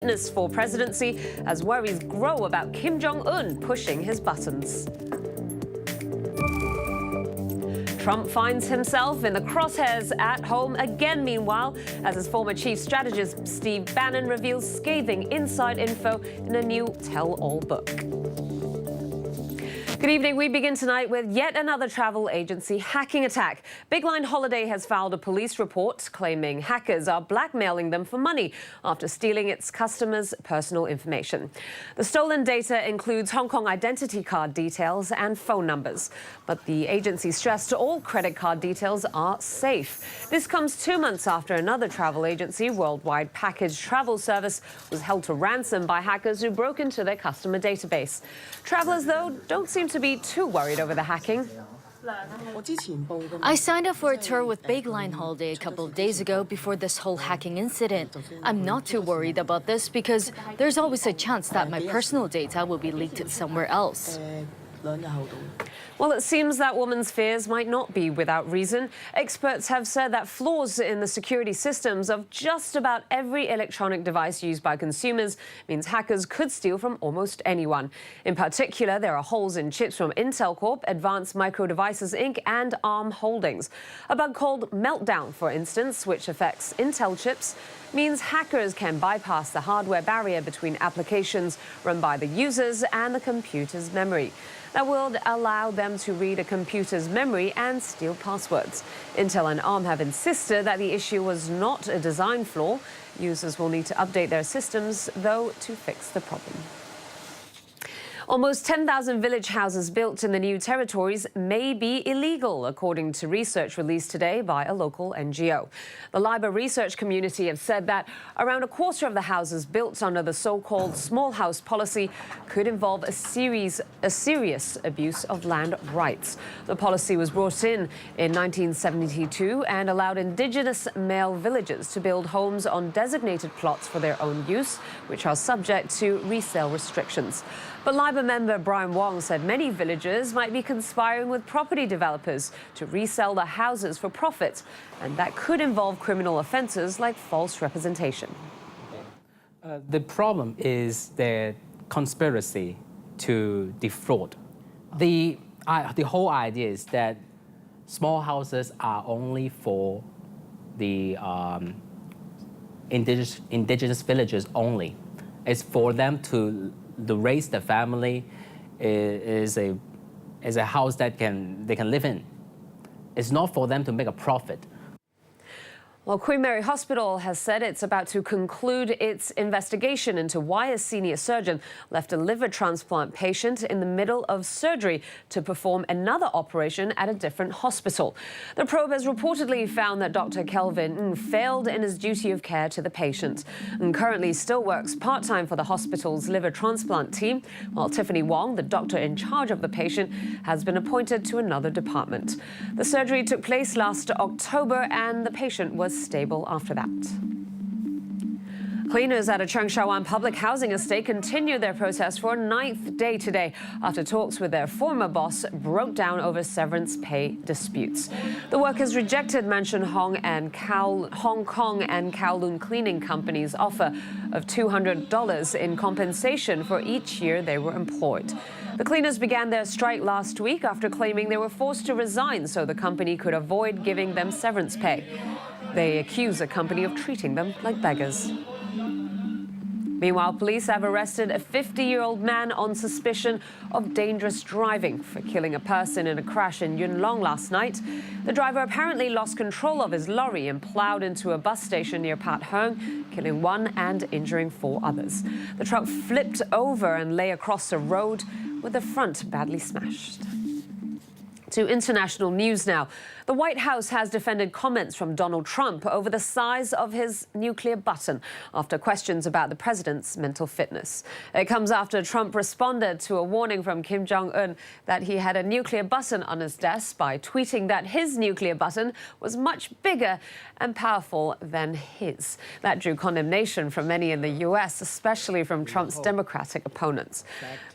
Fitness for presidency as worries grow about Kim Jong-un pushing his buttons. Trump finds himself in the crosshairs at home again, meanwhile, as his former chief strategist Steve Bannon reveals scathing inside info in a new tell-all book. Good evening. We begin tonight with yet another travel agency hacking attack. Big Line Holiday has filed a police report claiming hackers are blackmailing them for money after stealing its customers' personal information. The stolen data includes Hong Kong identity card details and phone numbers. But the agency stressed all credit card details are safe. This comes 2 months after another travel agency, Worldwide Package Travel Service, was held to ransom by hackers who broke into their customer database. Travelers, though, don't seem to be too worried over the hacking. I signed up for a tour with Big Line Holiday a couple of days ago before this whole hacking incident. I'm not too worried about this because there's always a chance that my personal data will be leaked somewhere else. Well, it seems that woman's fears might not be without reason. Experts have said that flaws in the security systems of just about every electronic device used by consumers means hackers could steal from almost anyone. In particular, there are holes in chips from Intel Corp, Advanced Micro Devices Inc. and ARM Holdings. A bug called Meltdown, for instance, which affects Intel chips, means hackers can bypass the hardware barrier between applications run by the users and the computer's memory. That will allow them to read a computer's memory and steal passwords. Intel and ARM have insisted that the issue was not a design flaw. Users will need to update their systems, though, to fix the problem. Almost 10,000 village houses built in the new territories may be illegal, according to research released today by a local NGO. The LIBOR research community have said that around a quarter of the houses built under the so-called small house policy could involve a serious abuse of land rights. The policy was brought in 1972 and allowed indigenous male villagers to build homes on designated plots for their own use, which are subject to resale restrictions. But LIBOR member Brian Wong said many villagers might be conspiring with property developers to resell their houses for profit, and that could involve criminal offences like false representation. The problem is the conspiracy to defraud. The whole idea is that small houses are only for the indigenous villagers only. It's for them to raise the family, is a house that they can live in. It's not for them to make a profit. Well, Queen Mary Hospital has said it's about to conclude its investigation into why a senior surgeon left a liver transplant patient in the middle of surgery to perform another operation at a different hospital. The probe has reportedly found that Dr. Kelvin failed in his duty of care to the patient and currently still works part-time for the hospital's liver transplant team, while Tiffany Wong, the doctor in charge of the patient, has been appointed to another department. The surgery took place last October and the patient was stable after that. Cleaners at a Cheung Sha Wan public housing estate continue their protest for a 9th day today after talks with their former boss broke down over severance pay disputes. The workers rejected Mansion Hong Kong and Kowloon Cleaning Company's offer of $200 in compensation for each year they were employed. The cleaners began their strike last week after claiming they were forced to resign so the company could avoid giving them severance pay. They accuse the company of treating them like beggars. Meanwhile, police have arrested a 50-year-old man on suspicion of dangerous driving for killing a person in a crash in Yuen Long last night. The driver apparently lost control of his lorry and plowed into a bus station near Pat Hung, killing one and injuring 4 others. The truck flipped over and lay across the road with the front badly smashed. To international news now. The White House has defended comments from Donald Trump over the size of his nuclear button after questions about the president's mental fitness. It comes after Trump responded to a warning from Kim Jong-un that he had a nuclear button on his desk by tweeting that his nuclear button was much bigger and powerful than his. That drew condemnation from many in the U.S., especially from Trump's Democratic opponents.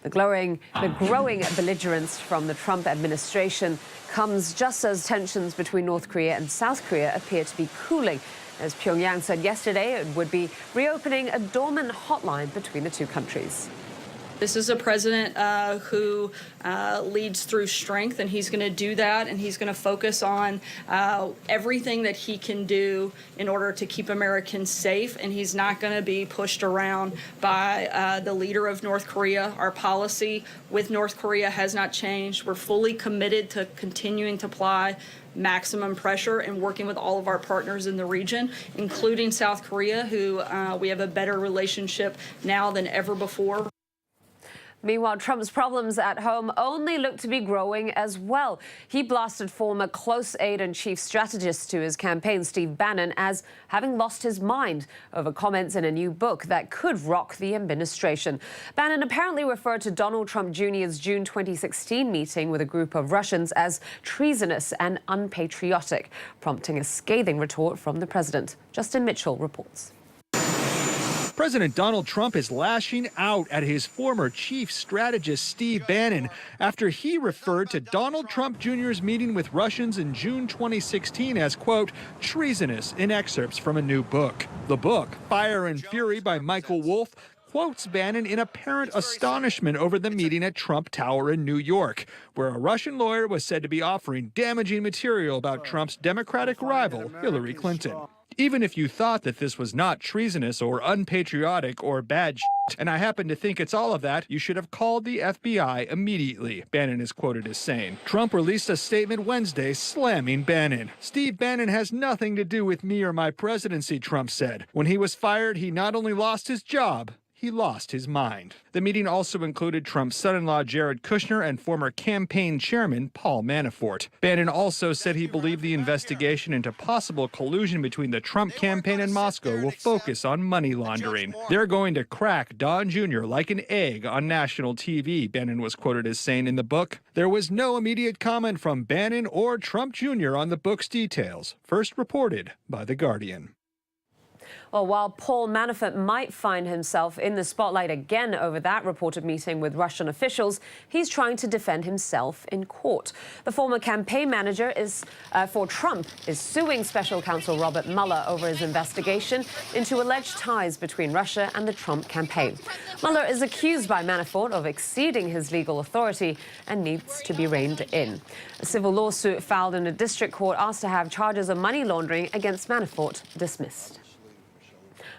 The growing belligerence from the Trump administration comes just as tensions between North Korea and South Korea appear to be cooling as Pyongyang said yesterday it would be reopening a dormant hotline between the two countries. This is a president who leads through strength, and he's going to do that, and he's going to focus on everything that he can do in order to keep Americans safe, and he's not going to be pushed around by the leader of North Korea. Our policy with North Korea has not changed. We're fully committed to continuing to apply maximum pressure and working with all of our partners in the region, including South Korea, who we have a better relationship now than ever before. Meanwhile, Trump's problems at home only look to be growing as well. He blasted former close aide and chief strategist to his campaign, Steve Bannon, as having lost his mind over comments in a new book that could rock the administration. Bannon apparently referred to Donald Trump Jr.'s June 2016 meeting with a group of Russians as treasonous and unpatriotic, prompting a scathing retort from the president. Justin Mitchell reports. President Donald Trump is lashing out at his former chief strategist Steve Bannon after he referred to Donald Trump Jr.'s meeting with Russians in June 2016 as, quote, treasonous in excerpts from a new book. The book, Fire and Fury by Michael Wolff, quotes Bannon in apparent astonishment over the meeting at Trump Tower in New York, where a Russian lawyer was said to be offering damaging material about Trump's Democratic rival, Hillary Clinton. Even if you thought that this was not treasonous or unpatriotic or bad shit, and I happen to think it's all of that, you should have called the FBI immediately, Bannon is quoted as saying. Trump released a statement Wednesday slamming Bannon. Steve Bannon has nothing to do with me or my presidency, Trump said. When he was fired, he not only lost his job, he lost his mind. The meeting also included Trump's son-in-law Jared Kushner and former campaign chairman Paul Manafort. Bannon also said he believed the investigation into possible collusion between the Trump campaign and Moscow will focus on money laundering. They're going to crack Don Jr. like an egg on national TV, Bannon was quoted as saying in the book. There was no immediate comment from Bannon or Trump Jr. on the book's details, first reported by The Guardian. Well, while Paul Manafort might find himself in the spotlight again over that reported meeting with Russian officials, he's trying to defend himself in court. The former campaign manager for Trump is suing special counsel Robert Mueller over his investigation into alleged ties between Russia and the Trump campaign. Mueller is accused by Manafort of exceeding his legal authority and needs to be reined in. A civil lawsuit filed in a district court asked to have charges of money laundering against Manafort dismissed.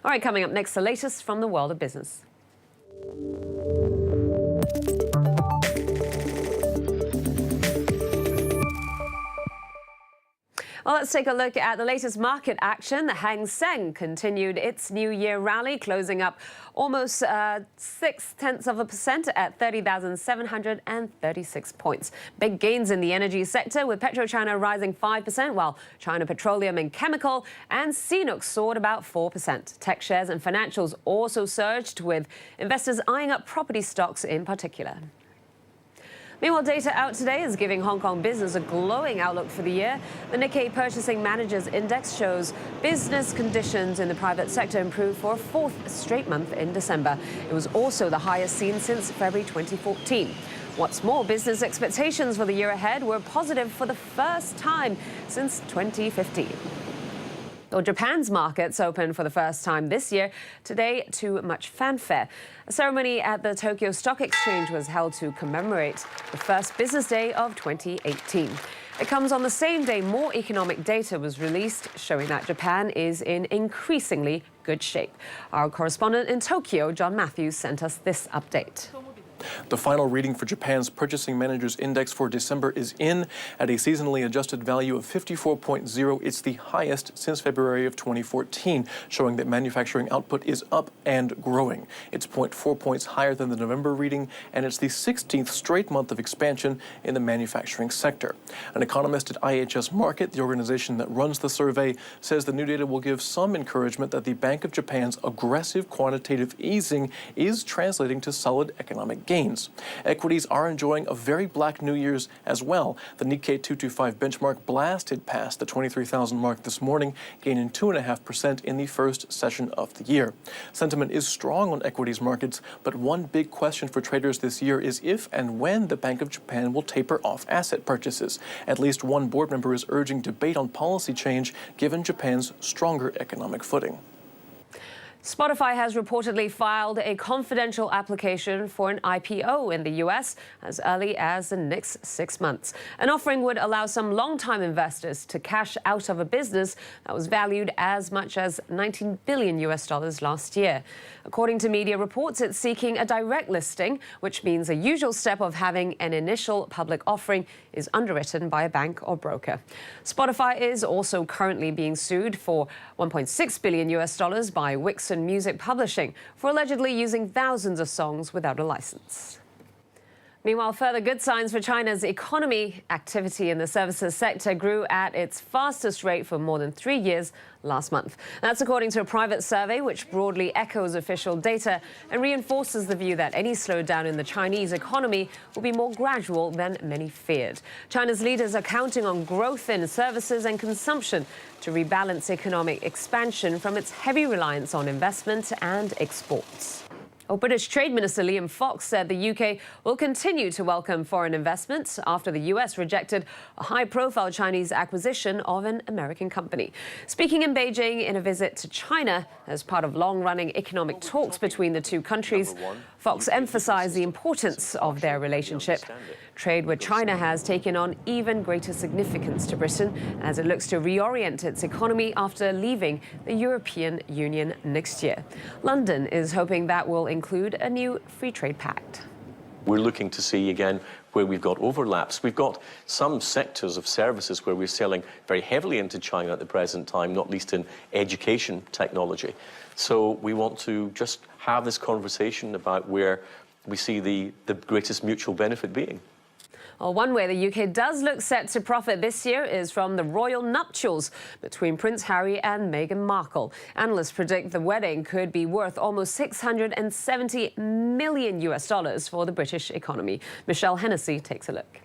All right, coming up next, the latest from the world of business. Well, let's take a look at the latest market action. The Hang Seng continued its New Year rally, closing up almost 0.6% at 30,736 points. Big gains in the energy sector, with PetroChina rising 5%, while China Petroleum and Chemical and CNOOC soared about 4%. Tech shares and financials also surged, with investors eyeing up property stocks in particular. Meanwhile, data out today is giving Hong Kong business a glowing outlook for the year. The Nikkei Purchasing Managers Index shows business conditions in the private sector improved for a fourth straight month in December. It was also the highest seen since February 2014. What's more, business expectations for the year ahead were positive for the first time since 2015. Well, Japan's markets opened for the first time this year, today to much fanfare. A ceremony at the Tokyo Stock Exchange was held to commemorate the first business day of 2018. It comes on the same day more economic data was released, showing that Japan is in increasingly good shape. Our correspondent in Tokyo, John Matthews, sent us this update. The final reading for Japan's Purchasing Managers Index for December is in at a seasonally adjusted value of 54.0. It's the highest since February of 2014, showing that manufacturing output is up and growing. It's 0.4 points higher than the November reading, and it's the 16th straight month of expansion in the manufacturing sector. An economist at IHS Markit, the organization that runs the survey, says the new data will give some encouragement that the Bank of Japan's aggressive quantitative easing is translating to solid economic gains. gains. Equities are enjoying a very black New Year's as well. The Nikkei 225 benchmark blasted past the 23,000 mark this morning, gaining 2.5% in the first session of the year. Sentiment is strong on equities markets, but one big question for traders this year is if and when the Bank of Japan will taper off asset purchases. At least one board member is urging debate on policy change given Japan's stronger economic footing. Spotify has reportedly filed a confidential application for an IPO in the U.S. as early as the next 6 months. An offering would allow some long-time investors to cash out of a business that was valued as much as $19 billion last year. According to media reports, it's seeking a direct listing, which means the usual step of having an initial public offering is underwritten by a bank or broker. Spotify is also currently being sued for $1.6 billion by Wix Music Publishing for allegedly using thousands of songs without a license. Meanwhile, further good signs for China's economy. Activity in the services sector grew at its fastest rate for more than 3 years last month. That's according to a private survey which broadly echoes official data and reinforces the view that any slowdown in the Chinese economy will be more gradual than many feared. China's leaders are counting on growth in services and consumption to rebalance economic expansion from its heavy reliance on investment and exports. British Trade Minister Liam Fox said the UK will continue to welcome foreign investments after the US rejected a high-profile Chinese acquisition of an American company. Speaking in Beijing in a visit to China as part of long-running economic talks between the two countries, Fox emphasized the importance of their relationship. Trade with China has taken on even greater significance to Britain as it looks to reorient its economy after leaving the European Union next year. London is hoping that will include a new free trade pact. We're looking to see, again, where we've got overlaps. We've got some sectors of services where we're selling very heavily into China at the present time, not least in education technology. So we want to just have this conversation about where we see the greatest mutual benefit being. Well, one way the UK does look set to profit this year is from the royal nuptials between Prince Harry and Meghan Markle. Analysts predict the wedding could be worth almost $670 million for the British economy. Michelle Hennessy takes a look.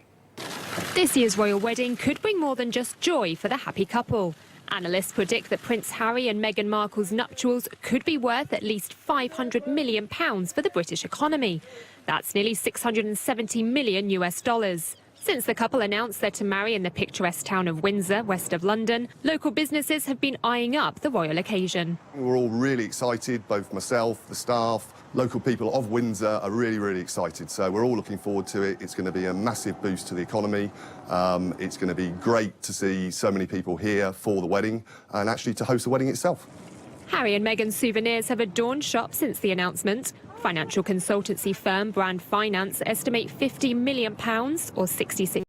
This year's royal wedding could bring more than just joy for the happy couple. Analysts predict that Prince Harry and Meghan Markle's nuptials could be worth at least £500 million for the British economy. That's nearly $670 million. Since the couple announced they're to marry in the picturesque town of Windsor, west of London, local businesses have been eyeing up the royal occasion. We're all really excited, both myself, the staff, local people of Windsor are really, really excited. So we're all looking forward to it. It's going to be a massive boost to the economy. It's going to be great to see so many people here for the wedding and actually to host the wedding itself. Harry and Meghan's souvenirs have adorned shops since the announcement. Financial consultancy firm Brand Finance estimate £50 million or 66